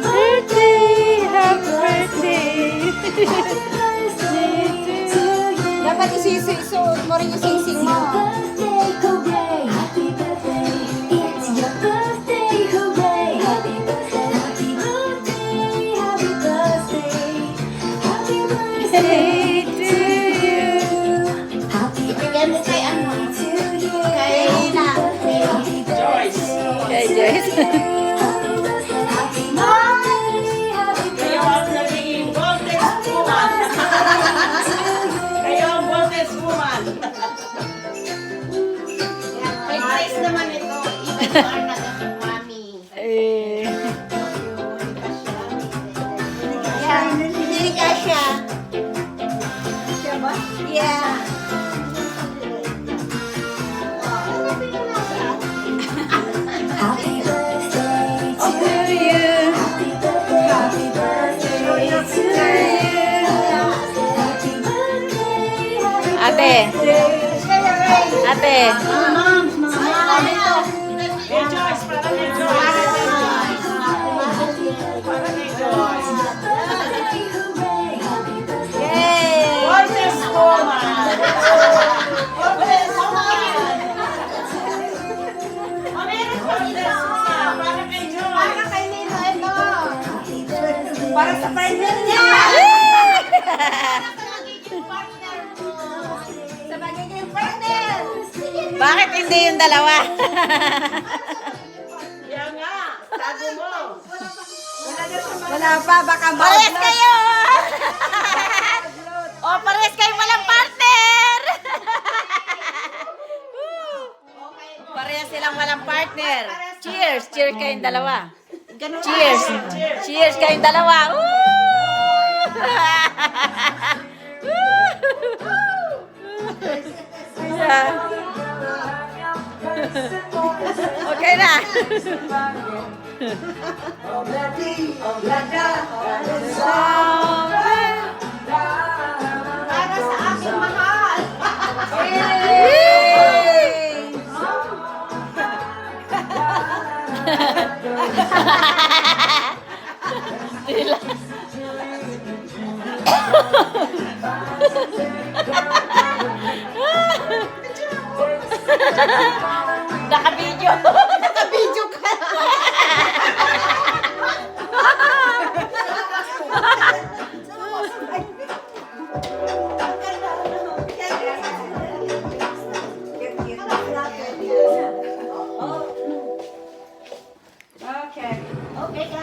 Birthday, happy birthday. Dapat isuot mo rin yung sing-sing mo. Birthday to you. Bigyan mo kay ano? Kay na. Kay Joyce. Kayo ang nagiging boldest woman. Kayo ang boldest woman. Kay Grace naman ito. Even you are not a mommy. Eh. Yeah. Hindi ka siya. Siya ba? Yeah. To you. Ate. Ate. Hey Joyce, para kay Joyce. Para kay Joyce. Yay! Boldest woman. Boldest woman. Oh, meron boldest woman. Para kay Joyce. Para kay Nino ito. Para sa partner niya. Sa magiging partner. Bakit hindi yung dalawa? Yan nga. Tago mo. Wala pa, baka Pares kayo! O, pares kayo walang partner! Pares silang walang partner. Cheers! Cheers kayong dalawa. Cheers! Cheers kayong dalawa. Woo! Okay na. para sa aking mahal. Yay! Naka-video. Naka-video ka.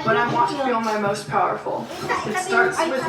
When I want to feel my most powerful, it starts with